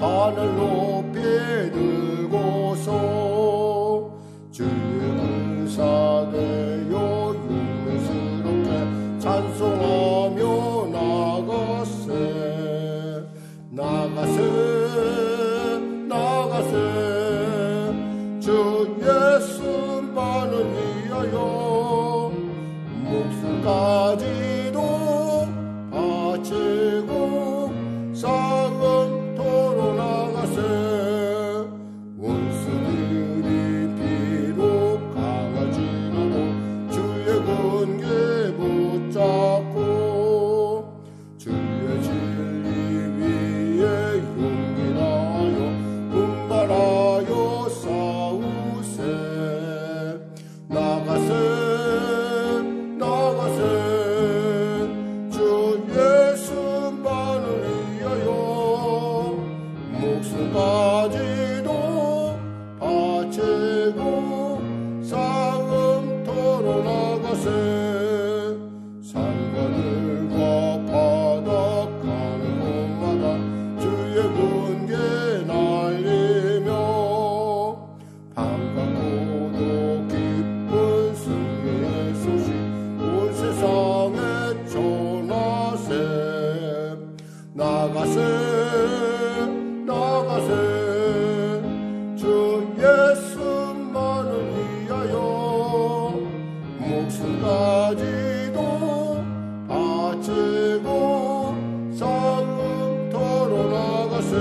하늘 높이 들고서 주의 은사되어 영광스럽게 찬송하며 나가세 주 예수만을 위하여 목숨까지도 바치고 싸움터로 나가세. 원수들이 비록 강하지라도 주의 군계 붙잡고 주의 진리 위에 용기 나여 분발하여 싸우세. 나가세 주 예수만을 위하여 목숨까지도 바치고 싸움터로 나가세. 산과들과 바다 가는 곳마다 주의 군계 날리며 반갑고도 기쁜 승리의 소식 온 세상에 전하세. 나가세 주 예수만을 위하여 목숨까지도 바치고 싸움터로 나가세.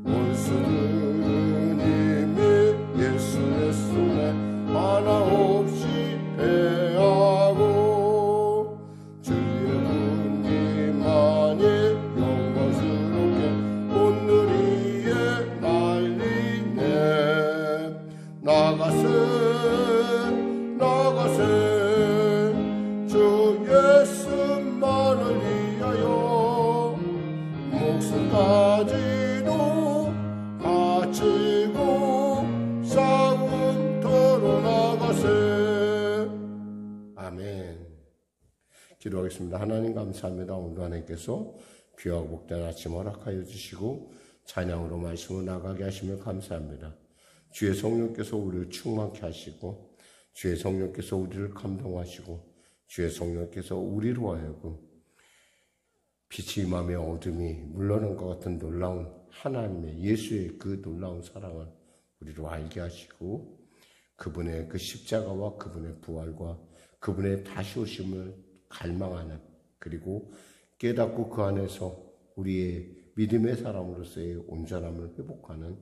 원수들은 이미 예수의 손에 하나 없이 패하고 주의 군기만이 영광스럽게 오늘 위에 날리네. 나가세 주 예수만을 위하여 목숨까지도 바치고 싸움터로 나가세. 아멘. 기도하겠습니다. 하나님 감사합니다. 오늘 하나님께서 귀하고 복된 아침 허락하여 주시고 찬양으로 말씀을 나가게 하시며 감사합니다. 주의 성령께서 우리를 충만케 하시고 주의 성령께서 우리를 감동하시고 주의 성령께서 우리로 하여금 빛이 임하며 어둠이 물러난 것 같은 놀라운 하나님의 예수의 그 놀라운 사랑을 우리로 알게 하시고 그분의 그 십자가와 그분의 부활과 그분의 다시 오심을 갈망하는, 그리고 깨닫고 그 안에서 우리의 믿음의 사람으로서의 온전함을 회복하는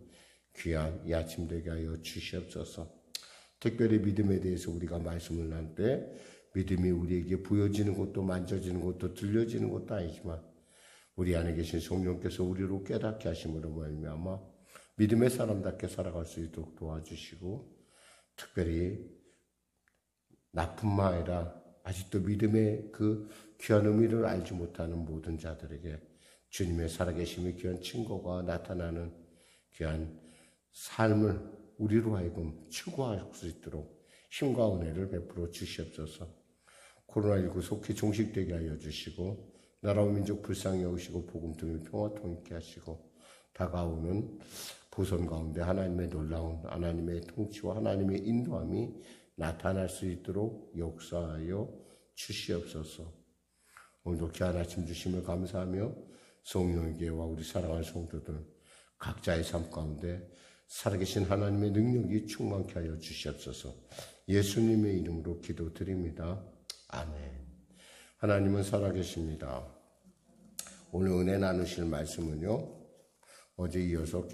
귀한 이 아침 되게 하여 주시옵소서. 특별히 믿음에 대해서 우리가 말씀을 나눌 때 믿음이 우리에게 보여지는 것도 만져지는 것도 들려지는 것도 아니지만 우리 안에 계신 성령께서 우리로 깨닫게 하심으로 말미암아 믿음의 사람답게 살아갈 수 있도록 도와주시고, 특별히 나뿐만 아니라 아직도 믿음의 그 귀한 의미를 알지 못하는 모든 자들에게 주님의 살아계심의 귀한 증거가 나타나는 귀한 삶을 우리로 하여금 추구할 수 있도록 힘과 은혜를 베풀어 주시옵소서. 코로나19 속히 종식되게 하여 주시고 나라와 민족 불쌍히 여기시고 복음 통일 평화 통일케 하시고 다가오는 보선 가운데 하나님의 놀라운 하나님의 통치와 하나님의 인도함이 나타날 수 있도록 역사하여 주시옵소서. 오늘도 귀한 아침 주심을 감사하며 성령의 계와 우리 사랑하는 성도들 각자의 삶 가운데 살아계신 하나님의 능력이 충만케 하여 주시옵소서. 예수님의 이름으로 기도드립니다. 아멘. 하나님은 살아계십니다. 오늘 은혜 나누실 말씀은요, 어제 이어서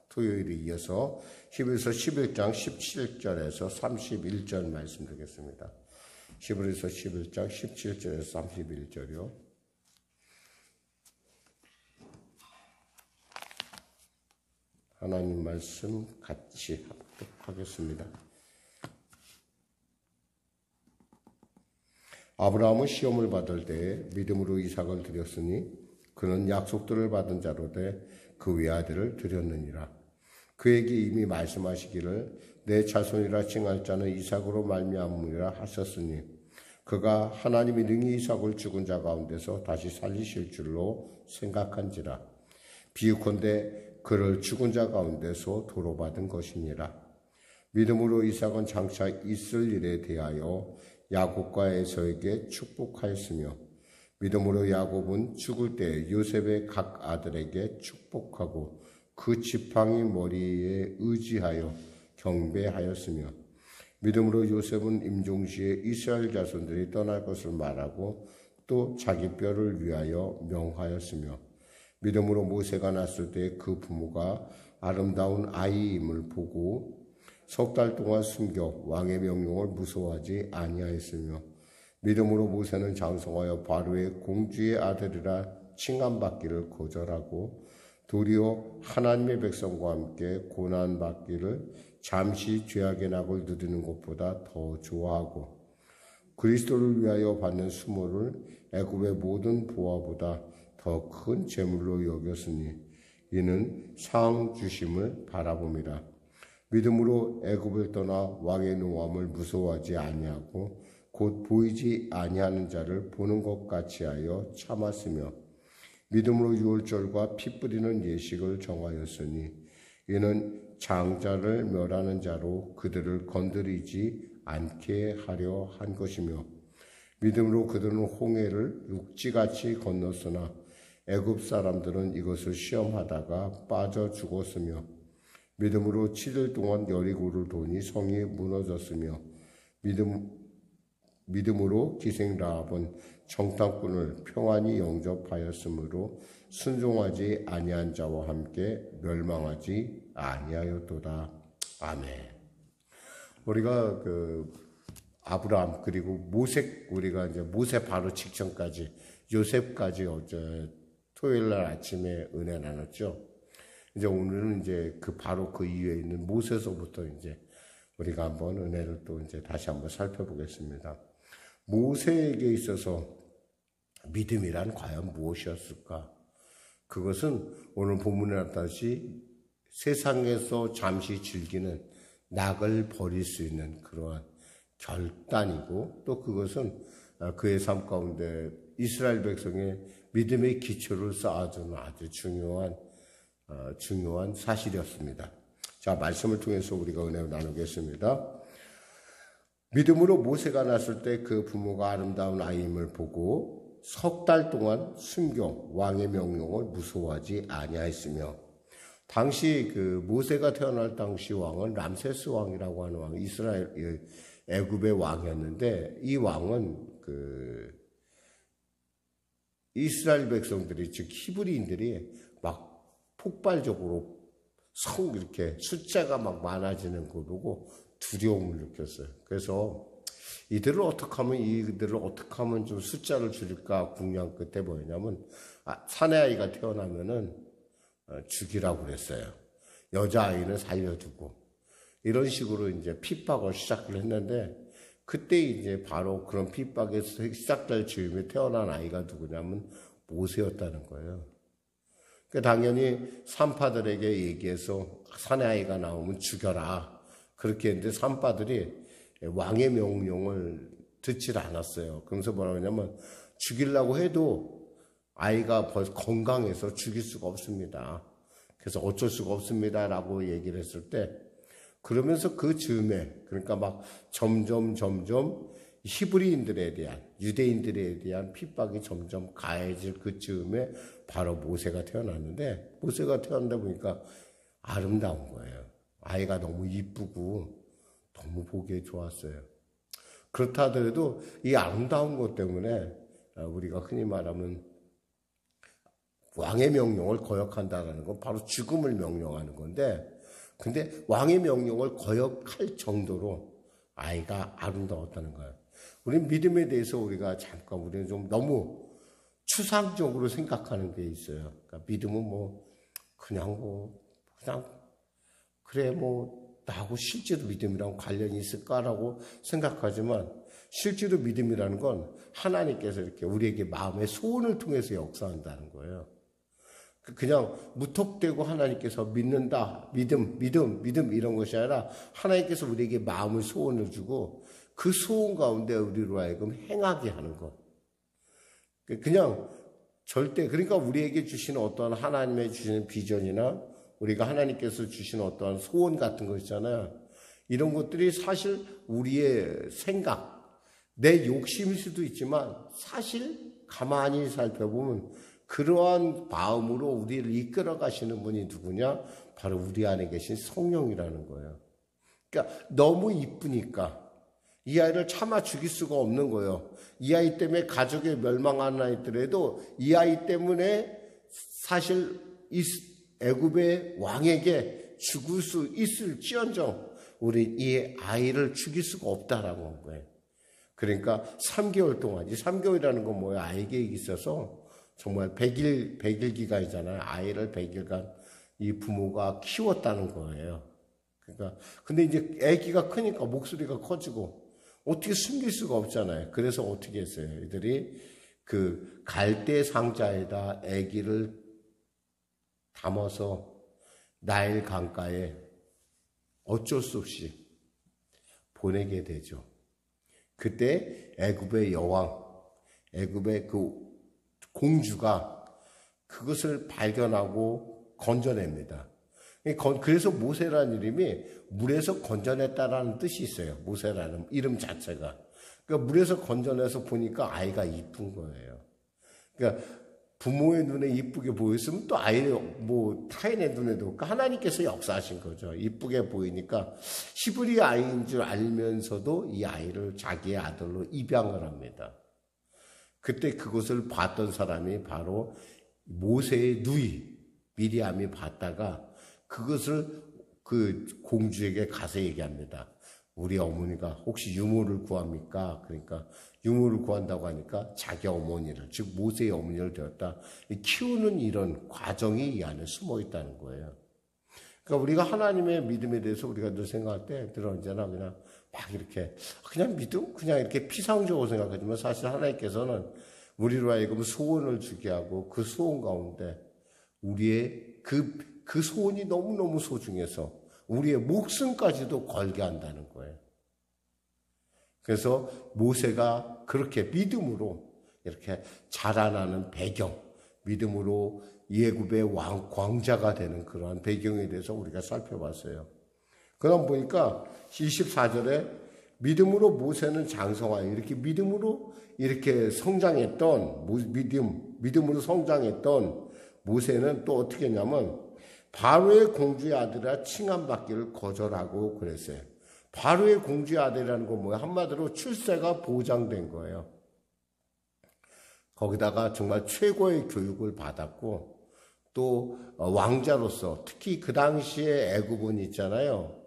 토요일에 이어서 히브리서 11장 17절에서 31절 말씀 드리겠습니다. 히브리서 11장 17절에서 31절이요. 하나님 말씀 같이 합독하겠습니다. 아브라함은 시험을 받을 때 믿음으로 이삭을 드렸으니 그는 약속들을 받은 자로 돼 그 외아들을 드렸느니라. 그에게 이미 말씀하시기를 내 자손이라 칭할 자는 이삭으로 말미암으리라 하셨으니 그가 하나님이 능히 이삭을 죽은 자 가운데서 다시 살리실 줄로 생각한지라. 비유컨대 그를 죽은 자 가운데서 도로받은 것이니라. 믿음으로 이삭은 장차 있을 일에 대하여 야곱과 에서에게 축복하였으며 믿음으로 야곱은 죽을 때 요셉의 각 아들에게 축복하고 그 지팡이 머리에 의지하여 경배하였으며 믿음으로 요셉은 임종시에 이스라엘 자손들이 떠날 것을 말하고 또 자기 뼈를 위하여 명하였으며 믿음으로 모세가 났을 때 그 부모가 아름다운 아이임을 보고 석 달 동안 숨겨 왕의 명령을 무서워하지 아니하였으며 믿음으로 모세는 장성하여 바로의 공주의 아들이라 칭함받기를 거절하고 도리어 하나님의 백성과 함께 고난받기를 잠시 죄악의 낙을 누리는 것보다 더 좋아하고 그리스도를 위하여 받는 수모를 애굽의 모든 보화보다 더 큰 재물로 여겼으니 이는 상 주심을 바라봅니다. 믿음으로 애굽을 떠나 왕의 노함을 무서워하지 아니하고 곧 보이지 아니하는 자를 보는 것 같이 하여 참았으며 믿음으로 유월절과 피 뿌리는 예식을 정하였으니 이는 장자를 멸하는 자로 그들을 건드리지 않게 하려 한 것이며 믿음으로 그들은 홍해를 육지같이 건넜으나 애굽 사람들은 이것을 시험하다가 빠져 죽었으며 믿음으로 7일 동안 여리고를 도니 성이 무너졌으며 믿음으로 기생 라합은 정탐꾼을 평안히 영접하였으므로 순종하지 아니한 자와 함께 멸망하지 아니하였도다. 아멘. 우리가 아브라함 그리고 모세 우리가 이제 모세 바로 직전까지 요셉까지 어제 토요일 날 아침에 은혜 나눴죠. 이제 오늘은 이제 바로 그 이후에 있는 모세서부터 이제 우리가 한번 은혜를 또 이제 다시 한번 살펴보겠습니다. 모세에게 있어서 믿음이란 과연 무엇이었을까? 그것은 오늘 본문에 나타나듯이 세상에서 잠시 즐기는 낙을 버릴 수 있는 그러한 결단이고 또 그것은 그의 삶 가운데 이스라엘 백성의 믿음의 기초를 쌓아주는 아주 중요한 사실이었습니다. 자, 말씀을 통해서 우리가 은혜를 나누겠습니다. 믿음으로 모세가 났을 때 그 부모가 아름다운 아이임을 보고 석 달 동안 숨겨 왕의 명령을 무서워하지 아니하였으며 당시 모세가 태어날 당시 왕은 람세스 왕이라고 하는 왕, 이스라엘 애굽의 왕이었는데 이 왕은 이스라엘 백성들이 즉 히브리인들이 막 폭발적으로 이렇게 숫자가 막 많아지는 거 보고 두려움을 느꼈어요. 그래서 이들을 어떻게 하면 좀 숫자를 줄일까 궁리한 끝에 뭐였냐면 사내 아이가 태어나면은 죽이라고 그랬어요. 여자아이는 살려주고 이런 식으로 이제 핍박을 시작을 했는데 그때 이제 바로 그런 핍박에서 시작될 즈음에 태어난 아이가 누구냐면 모세였다는 거예요. 그러니까 당연히 산파들에게 얘기해서 사내 아이가 나오면 죽여라. 그렇게 했는데 산파들이 왕의 명령을 듣질 않았어요. 그러면서 뭐라고 하냐면 죽이려고 해도 아이가 벌써 건강해서 죽일 수가 없습니다. 그래서 어쩔 수가 없습니다라고 얘기를 했을 때 그러면서 그 즈음에 그러니까 막 점점 히브리인들에 대한 유대인들에 대한 핍박이 점점 가해질 그 즈음에 바로 모세가 태어났는데 모세가 태어나다 보니까 아름다운 거예요. 아이가 너무 이쁘고 너무 보기에 좋았어요. 그렇다 하더라도 이 아름다운 것 때문에 우리가 흔히 말하면 왕의 명령을 거역한다는 건 바로 죽음을 명령하는 건데 근데 왕의 명령을 거역할 정도로 아이가 아름다웠다는 거예요. 우리 믿음에 대해서 우리가 우리는 좀 너무 추상적으로 생각하는 게 있어요. 그러니까 믿음은 그냥 그래 나하고 실제로 믿음이랑 관련이 있을까라고 생각하지만 실제로 믿음이라는 건 하나님께서 이렇게 우리에게 마음의 소원을 통해서 역사한다는 거예요. 그냥 무턱대고 하나님께서 믿는다, 믿음 이런 것이 아니라 하나님께서 우리에게 마음의 소원을 주고 그 소원 가운데 우리로 하여금 행하게 하는 것. 그냥 절대, 그러니까 우리에게 주시는 어떠한 하나님의 주시는 비전이나 우리가 하나님께서 주시는 어떠한 소원 같은 거 있잖아요. 이런 것들이 사실 우리의 생각, 내 욕심일 수도 있지만 사실 가만히 살펴보면 그러한 마음으로 우리를 이끌어 가시는 분이 누구냐? 바로 우리 안에 계신 성령이라는 거예요. 그러니까 너무 이쁘니까 이 아이를 차마 죽일 수가 없는 거예요. 이 아이 때문에 가족이 멸망하는 아이들에도 이 아이 때문에 사실 애굽의 왕에게 죽을 수 있을지언정 우리 이 아이를 죽일 수가 없다라고 한 거예요. 그러니까 3개월 동안, 이 3개월이라는 건 뭐예요? 아이에게 있어서 정말 100일 기간이잖아요. 아이를 100일간 이 부모가 키웠다는 거예요. 그러니까 근데 이제 아기가 크니까 목소리가 커지고 어떻게 숨길 수가 없잖아요. 그래서 어떻게 했어요? 애들이 그 갈대 상자에다 아기를 담아서 나일 강가에 어쩔 수 없이 보내게 되죠. 그때 애굽의 여왕, 애굽의 그 공주가 그것을 발견하고 건져냅니다. 그래서 모세라는 이름이 물에서 건져냈다라는 뜻이 있어요. 모세라는 이름 자체가. 그러니까 물에서 건져내서 보니까 아이가 이쁜 거예요. 그러니까 부모의 눈에 이쁘게 보였으면 또 아이를 타인의 눈에도 하나님께서 역사하신 거죠. 이쁘게 보이니까 히브리 아이인 줄 알면서도 이 아이를 자기의 아들로 입양을 합니다. 그때 그것을 봤던 사람이 바로 모세의 누이 미리암이 봤다가 그것을 그 공주에게 가서 얘기합니다. 우리 어머니가 혹시 유모를 구합니까? 그러니까 유모를 구한다고 하니까 자기 어머니를, 즉 모세의 어머니를 되었다. 키우는 이런 과정이 이 안에 숨어 있다는 거예요. 그러니까 우리가 하나님의 믿음에 대해서 우리가 늘 생각할 때 언제나 그냥 막 이렇게 그냥 믿음? 그냥 이렇게 피상적으로 생각하지만 사실 하나님께서는 우리로 하여금 소원을 주게 하고 그 소원 가운데 우리의 그 소원이 너무너무 소중해서 우리의 목숨까지도 걸게 한다는 거예요. 그래서 모세가 그렇게 믿음으로 이렇게 자라나는 배경, 믿음으로 애굽의 왕자가 되는 그러한 배경에 대해서 우리가 살펴봤어요. 그럼 보니까 24절에 믿음으로 모세는 장성하여 이렇게 믿음으로 이렇게 성장했던 믿음으로 성장했던 모세는 또 어떻게 했냐면 바로의 공주의 아들이라 칭함받기를 거절하고 그랬어요. 바로의 공주의 아들이라는 건 뭐예요? 한마디로 출세가 보장된 거예요. 거기다가 정말 최고의 교육을 받았고 또 왕자로서 특히 그 당시에 애굽은 있잖아요.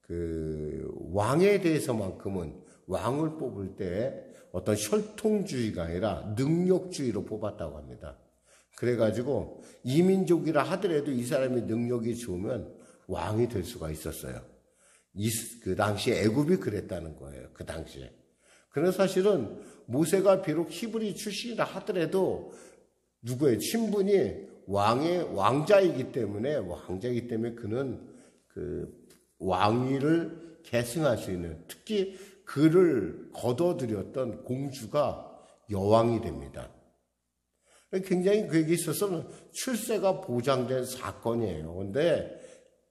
그 왕에 대해서만큼은 왕을 뽑을 때 어떤 혈통주의가 아니라 능력주의로 뽑았다고 합니다. 그래가지고 이민족이라 하더라도 이 사람이 능력이 좋으면 왕이 될 수가 있었어요. 그 당시에 애굽이 그랬다는 거예요. 그 당시에. 그래서 사실은 모세가 비록 히브리 출신이라 하더라도 누구의 친분이 왕자이기 때문에 그는 그 왕위를 계승할 수 있는, 특히 그를 거둬들였던 공주가 여왕이 됩니다. 굉장히 그에게 있어서는 출세가 보장된 사건이에요. 그런데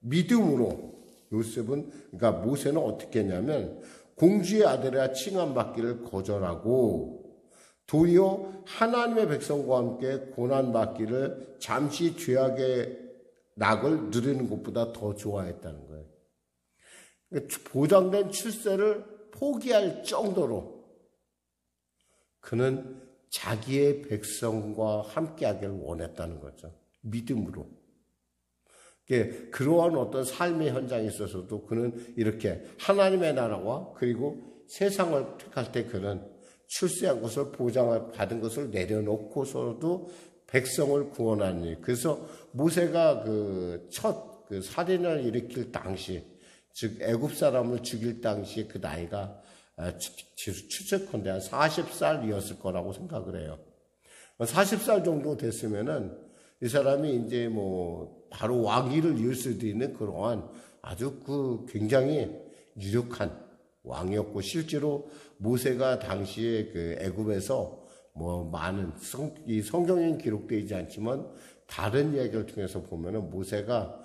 믿음으로 그러니까 모세는 어떻게 했냐면 공주의 아들이라 칭함받기를 거절하고 도리어 하나님의 백성과 함께 고난받기를 잠시 죄악의 낙을 누리는 것보다 더 좋아했다는 거예요. 보장된 출세를 포기할 정도로 그는 자기의 백성과 함께하기를 원했다는 거죠. 믿음으로. 그러한 어떤 삶의 현장에 있어서도 그는 이렇게 하나님의 나라와 그리고 세상을 택할 때 그는 출세한 것을 보장을 받은 것을 내려놓고서도 백성을 구원하는 일. 그래서 모세가 첫 살인을 일으킬 당시, 즉 애굽 사람을 죽일 당시 그 나이가 추측컨대 한 40살이었을 거라고 생각을 해요. 40살 정도 됐으면은 이 사람이 이제 바로 왕위를 이을 수도 있는 그러한 아주 굉장히 유력한 왕이었고, 실제로 모세가 당시에 애굽에서 많은 이 성경에는 기록되지 않지만 다른 이야기를 통해서 보면은 모세가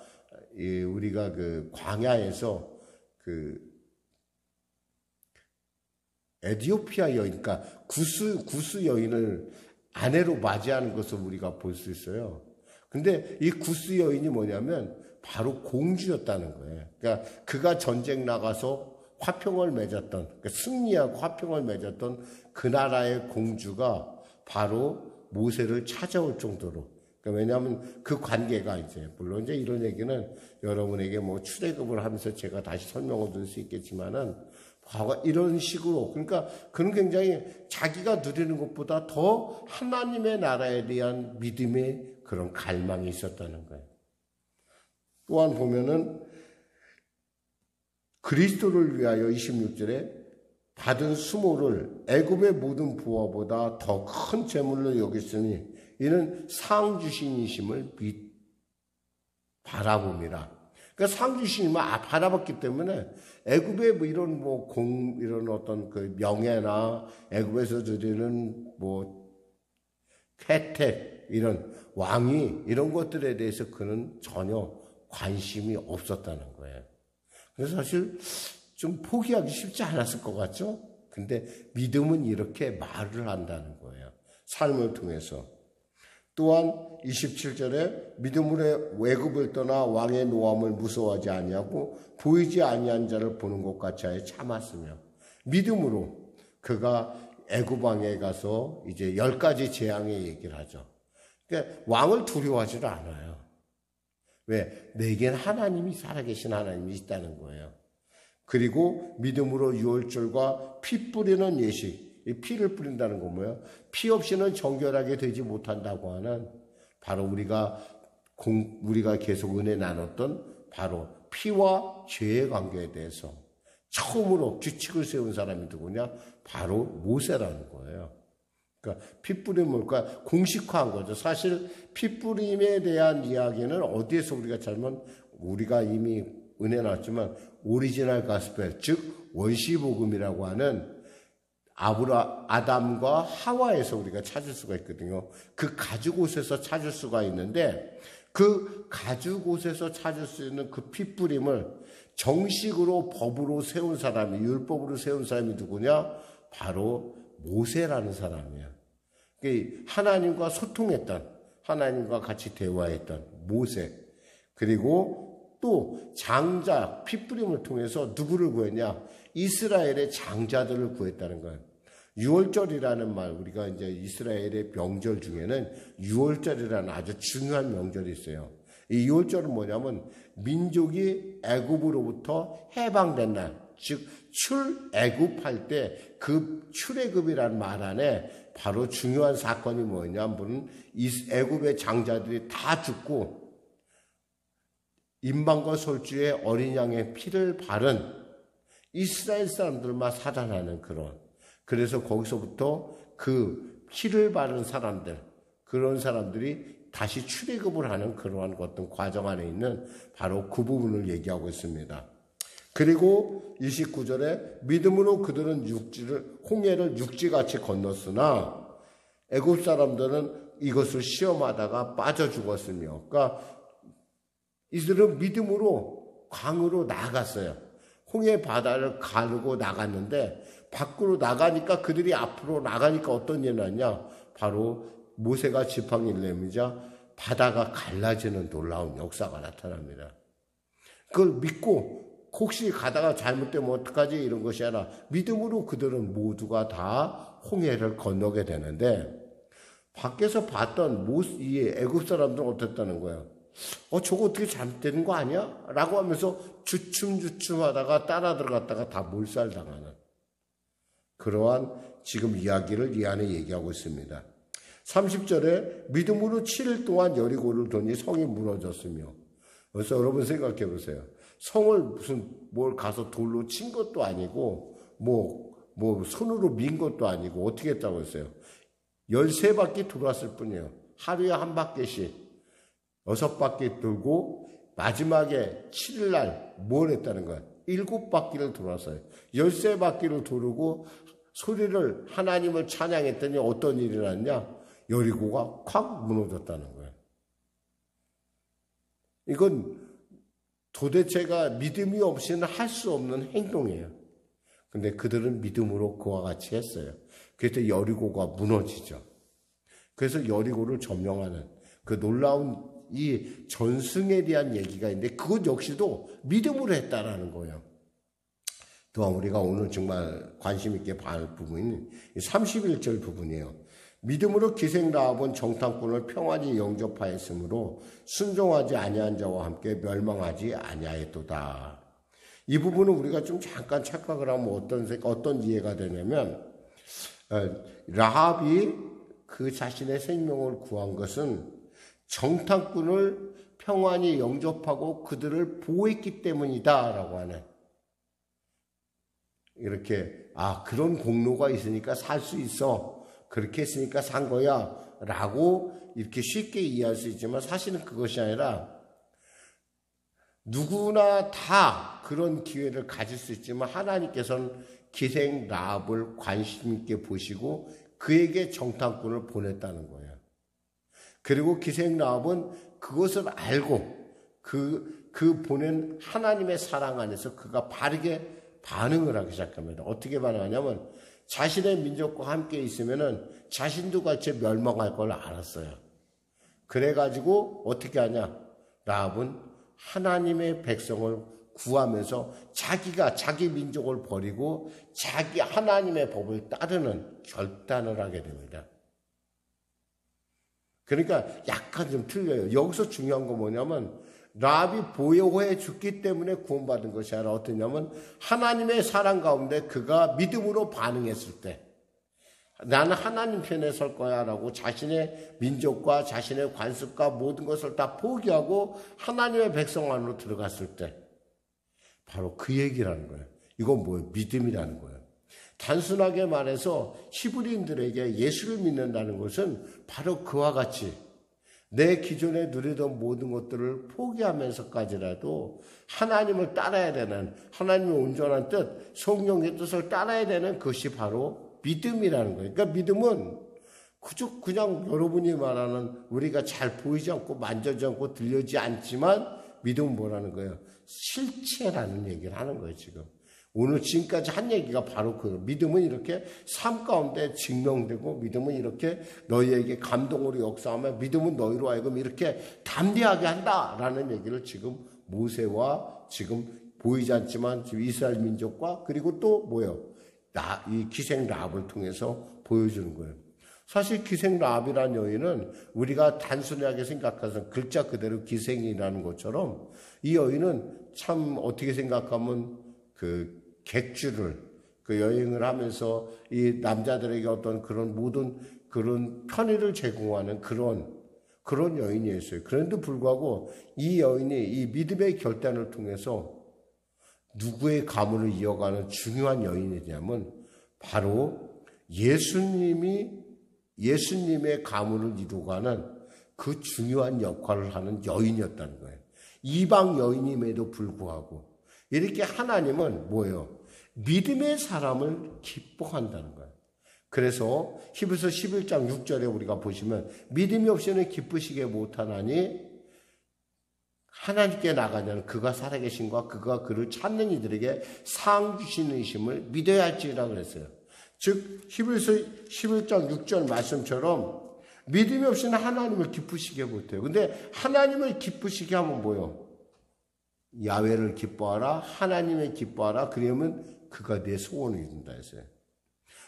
우리가 그 광야에서 그 에티오피아 여인, 그러니까 구스 여인을 아내로 맞이하는 것을 우리가 볼 수 있어요. 근데 이 구스 여인이 뭐냐면 바로 공주였다는 거예요. 그러니까 그가 전쟁 나가서 화평을 맺었던, 그러니까 승리하고 화평을 맺었던 그 나라의 공주가 바로 모세를 찾아올 정도로. 그러니까 왜냐하면 그 관계가 이제, 물론 이제 이런 얘기는 여러분에게 출애굽을 하면서 제가 다시 설명을 드릴 수 있겠지만은, 이런 식으로, 그러니까 그는 굉장히 자기가 누리는 것보다 더 하나님의 나라에 대한 믿음의 그런 갈망이 있었다는 거예요. 또한 보면은 그리스도를 위하여 26절에 받은 수모를 애굽의 모든 부하보다 더 큰 재물로 여겼으니 이는 상주신이심을 바라봅니다. 그러니까 상주신임을 바라봤기 때문에 애굽의 이런 어떤 그 명예나 애굽에서 드리는 혜택, 이런 왕위, 이런 것들에 대해서 그는 전혀 관심이 없었다는 거예요. 그래서 사실 좀 포기하기 쉽지 않았을 것 같죠? 근데 믿음은 이렇게 말을 한다는 거예요. 삶을 통해서. 또한 27절에 믿음으로 애굽을 떠나 왕의 노함을 무서워하지 아니하고 보이지 아니한 자를 보는 것 같이 하여 참았으며, 믿음으로 그가 애굽 왕에 가서 이제 10가지 재앙의 얘기를 하죠. 그러니까 왕을 두려워하지도 않아요. 왜? 내겐 하나님이 살아계신 하나님이 있다는 거예요. 그리고 믿음으로 유월절과 피 뿌리는 예식, 이 피를 뿌린다는 건 뭐예요? 피 없이는 정결하게 되지 못한다고 하는, 바로 우리가 계속 은혜 나눴던 바로 피와 죄의 관계에 대해서 처음으로 규칙을 세운 사람이 누구냐? 바로 모세라는 거예요. 그러니까 피 뿌림을 공식화한 거죠. 사실 피 뿌림에 대한 이야기는 어디에서 우리가 이미 은혜 나왔지만 오리지널 가스펠, 즉 원시복음이라고 하는 아담과 하와에서 우리가 찾을 수가 있거든요. 그 가죽옷에서 찾을 수가 있는데, 그 가죽옷에서 찾을 수 있는 그 핏뿌림을 정식으로 법으로 세운 사람이, 율법으로 세운 사람이 누구냐? 바로 모세라는 사람이에요. 하나님과 소통했던, 하나님과 같이 대화했던 모세. 그리고 또 장자, 핏뿌림을 통해서 누구를 구했냐? 이스라엘의 장자들을 구했다는 거예요. 유월절이라는 말, 우리가 이제 이스라엘의 명절 중에는 유월절이라는 아주 중요한 명절이 있어요. 이 유월절은 뭐냐면 민족이 애굽으로부터 해방된 날, 즉 출애굽할 때 그 출애굽이라는 말 안에 바로 중요한 사건이 뭐냐면 애굽의 장자들이 다 죽고 임방과 솔주의 어린 양의 피를 바른 이스라엘 사람들만 살아나는 그래서 거기서부터 그 피를 바른 사람들, 그런 사람들이 다시 출애굽을 하는 그러한 어떤 과정 안에 있는 바로 그부분을 얘기하고 있습니다. 그리고 29절에 믿음으로 그들은 홍해를 육지같이 건넜으나 애굽 사람들은 이것을 시험하다가 빠져 죽었으며, 그러니까 이들은 믿음으로 강으로 나갔어요. 홍해 바다를 가르고 나갔는데 밖으로 나가니까, 그들이 앞으로 나가니까 어떤 일이 났냐? 바로 모세가 지팡이를 내밀자 바다가 갈라지는 놀라운 역사가 나타납니다. 그걸 믿고 혹시 가다가 잘못되면 어떡하지? 이런 것이 아니라 믿음으로 그들은 모두가 다 홍해를 건너게 되는데, 밖에서 봤던 이 애굽 사람들은 어땠다는 거예요? 저거 어떻게 잘못되는 거 아니야? 라고 하면서 주춤주춤 하다가 따라 들어갔다가 다 몰살당하는 그러한 지금 이야기를 이 안에 얘기하고 있습니다. 30절에 믿음으로 7일 동안 여리고를 도니 성이 무너졌으며, 그래서 여러분 생각해 보세요. 성을 뭘 가서 돌로 친 것도 아니고 손으로 민 것도 아니고 어떻게 했다고 했어요? 13바퀴 돌았을 뿐이에요. 하루에 한 바퀴씩 6바퀴 돌고 마지막에 7일날 뭘 했다는 거야? 7바퀴를 돌았어요. 13바퀴를 도르고 소리를 하나님을 찬양했더니 어떤 일이 났냐? 여리고가 콱 무너졌다는 거예요. 이건 도대체가 믿음이 없이는 할 수 없는 행동이에요. 근데 그들은 믿음으로 그와 같이 했어요. 그래서 여리고가 무너지죠. 그래서 여리고를 점령하는 그 놀라운 이 전승에 대한 얘기가 있는데 그것 역시도 믿음으로 했다라는 거예요. 또한 우리가 오늘 정말 관심 있게 볼 부분이 31절 부분이에요. 믿음으로 기생 라합은 정탐꾼을 평안히 영접하였으므로 순종하지 아니한 자와 함께 멸망하지 아니하였도다. 이 부분은 우리가 좀 잠깐 착각을 하면 어떤 이해가 되냐면 라합이 그 자신의 생명을 구한 것은 정탐꾼을 평안히 영접하고 그들을 보호했기 때문이다라고 하는 이렇게 그런 공로가 있으니까 살 수 있어. 그렇게 했으니까 산 거야 라고 이렇게 쉽게 이해할 수 있지만 사실은 그것이 아니라 누구나 다 그런 기회를 가질 수 있지만 하나님께서는 기생 라합을 관심 있게 보시고 그에게 정탐꾼을 보냈다는 거예요. 그리고 기생 라합은 그것을 알고 그 보낸 하나님의 사랑 안에서 그가 바르게 반응을 하기 시작합니다. 어떻게 반응하냐면 자신의 민족과 함께 있으면은 자신도 같이 멸망할 걸 알았어요. 그래가지고 어떻게 하냐? 라합은 하나님의 백성을 구하면서 자기가 자기 민족을 버리고 자기 하나님의 법을 따르는 결단을 하게 됩니다. 그러니까 약간 좀 틀려요. 여기서 중요한 건 뭐냐면 라합이 보호해 줬기 때문에 구원받은 것이 아니라 어떠냐면 하나님의 사랑 가운데 그가 믿음으로 반응했을 때 나는 하나님 편에 설 거야 라고 자신의 민족과 자신의 관습과 모든 것을 다 포기하고 하나님의 백성 안으로 들어갔을 때 바로 그 얘기라는 거예요. 이건 뭐예요? 믿음이라는 거예요. 단순하게 말해서 히브리인들에게 예수를 믿는다는 것은 바로 그와 같이 내 기존에 누리던 모든 것들을 포기하면서까지라도 하나님을 따라야 되는 하나님의 온전한 뜻, 성령의 뜻을 따라야 되는 것이 바로 믿음이라는 거예요. 그러니까 믿음은 그냥 여러분이 말하는 우리가 잘 보이지 않고 만져지 않고 들리지 않지만 믿음은 뭐라는 거예요? 실체라는 얘기를 하는 거예요, 지금. 오늘 지금까지 한 얘기가 바로 그 믿음은 이렇게 삶 가운데 증명되고 믿음은 이렇게 너희에게 감동으로 역사하며 믿음은 너희로 하여금 이렇게 담대하게 한다라는 얘기를 지금 모세와 지금 보이지 않지만 지금 이스라엘 민족과 그리고 또 뭐예요? 이 기생 라합을 통해서 보여주는 거예요. 사실 기생 라합이라는 여인은 우리가 단순하게 생각해서 글자 그대로 기생이라는 것처럼 이 여인은 참 어떻게 생각하면 그 객주를 그 여행을 하면서 이 남자들에게 어떤 그런 모든 그런 편의를 제공하는 그런 여인이었어요. 그런데도 불구하고 이 여인이 이 믿음의 결단을 통해서 누구의 가문을 이어가는 중요한 여인이냐면 바로 예수님의 가문을 이루어가는 그 중요한 역할을 하는 여인이었다는 거예요. 이방 여인임에도 불구하고 이렇게 하나님은 뭐예요? 믿음의 사람을 기뻐한다는 거예요. 그래서 히브리서 11장 6절에 우리가 보시면 믿음이 없이는 기쁘시게 못하나니 하나님께 나가냐는 그가 살아계신과 그가 그를 찾는 이들에게 상 주시는 이심을 믿어야 할지라 그랬어요. 즉 히브리서 11장 6절 말씀처럼 믿음이 없이는 하나님을 기쁘시게 못해요. 근데 하나님을 기쁘시게 하면 뭐예요? 야훼를 기뻐하라, 하나님을 기뻐하라. 그러면 그가 내 소원을 이룬다 했어요.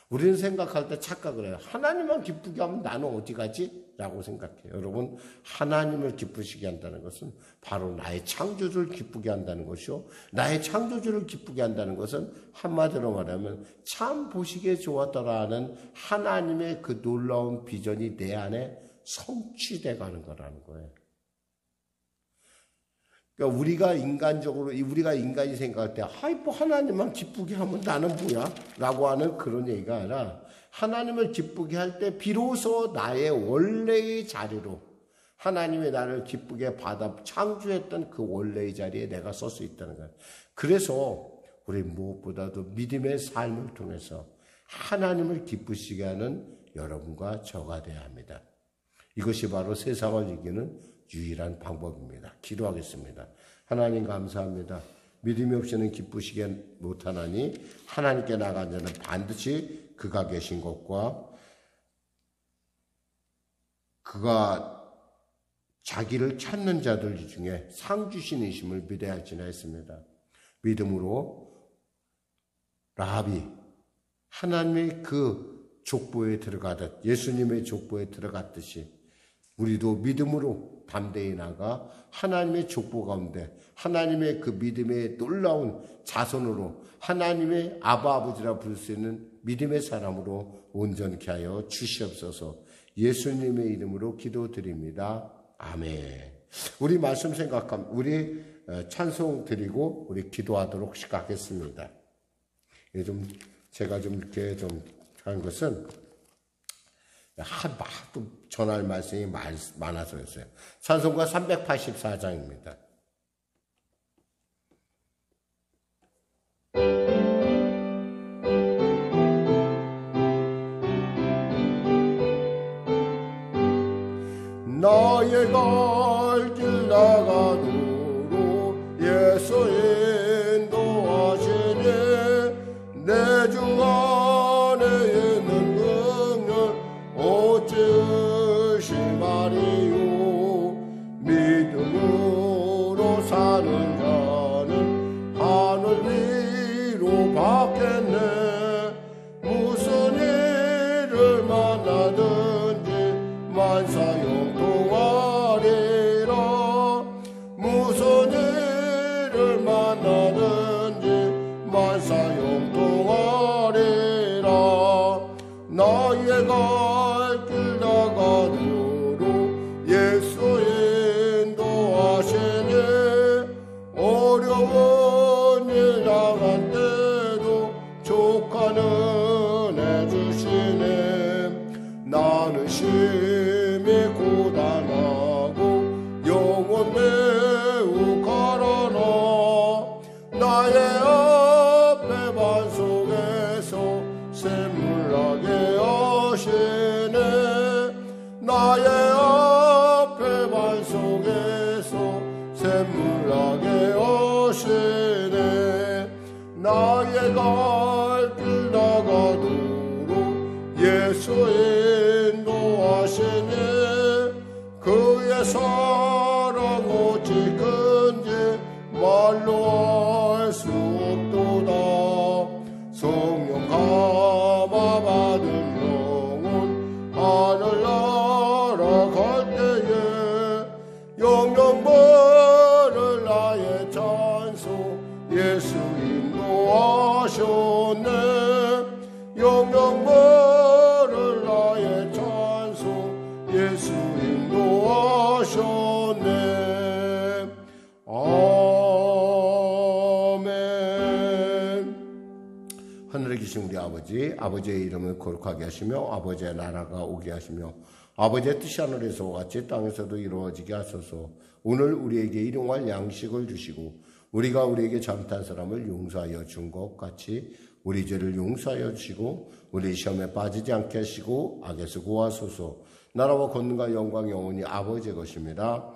우리는 생각할 때 착각을 해요. 하나님만 기쁘게 하면 나는 어디 가지? 라고 생각해요. 여러분, 하나님을 기쁘시게 한다는 것은 바로 나의 창조주를 기쁘게 한다는 것이요. 나의 창조주를 기쁘게 한다는 것은 한마디로 말하면 참 보시기에 좋았더라 하는 하나님의 그 놀라운 비전이 내 안에 성취돼 가는 거라는 거예요. 그러니까 우리가 인간이 생각할 때, 뭐 하나님만 기쁘게 하면 나는 뭐야? 라고 하는 그런 얘기가 아니라, 하나님을 기쁘게 할 때, 비로소 나의 원래의 자리로, 하나님이 나를 기쁘게 받아 창조했던 그 원래의 자리에 내가 설 수 있다는 거예요. 그래서, 우리 무엇보다도 믿음의 삶을 통해서, 하나님을 기쁘시게 하는 여러분과 저가 되어야 합니다. 이것이 바로 세상을 이기는 유일한 방법입니다. 기도하겠습니다. 하나님 감사합니다. 믿음이 없이는 기쁘시게 못하나니 하나님께 나간 자는 반드시 그가 계신 것과 그가 자기를 찾는 자들 중에 상 주신이심을 믿어야지나 했습니다. 믿음으로 라합이 하나님의 그 족보에 들어가듯 예수님의 족보에 들어갔듯이 우리도 믿음으로 담대히 나가 하나님의 족보 가운데 하나님의 그 믿음의 놀라운 자손으로 하나님의 아바 아버지라 부를 수 있는 믿음의 사람으로 온전케 하여 주시옵소서. 예수님의 이름으로 기도드립니다. 아멘. 우리 말씀 생각하면 우리 찬송 드리고 우리 기도하도록 시작하겠습니다. 제가 좀 이렇게 좀 한 것은 하도 전할 말씀이 많아서였어요. 찬송가 384장입니다. 나의 갈 길 나가도록 예수 인도하시니 내 주 안에 있는 능력 어찌 의심하리요. 믿음으로 사는 자는 하늘 위로 받겠네. 무슨 일을 만나든지 만사형통하리라. 무슨 일을 만나든지 만사형통하리라. 나의 갈 길 나가도록 예수 인도하시니 어려운 일 나간 때도 족하는 해주시네. 나는 심히 고단하고 영혼 매우 가라나. 나의 앞에 반석에서 샘물나게 하시네. 나의 앞에 반석에서 샘물나게 하시네. 나의 갈 길 나가도록 예수 인도하시니 그의 사랑 어찌 큰지 말로 할 수 없도다. 성령 감화 받은 영혼 하늘 날아갈 때에 영영 벌을 나의 찬송 예수 인도하셨네. 영영 벌을 나의 찬송 예수 인도하셨네. 아멘. 하늘에 계신 우리 아버지, 아버지의 이름을 거룩하게 하시며 아버지의 나라가 오게 하시며 아버지의 뜻이 하늘에서와 같이 땅에서도 이루어지게 하소서. 오늘 우리에게 일용할 양식을 주시고 우리가 우리에게 잘못한 사람을 용서하여 준 것 같이 우리 죄를 용서하여 주시고 우리 시험에 빠지지 않게 하시고 악에서 구하소서. 나라와 권능과 영광 영원히 아버지의 것입니다.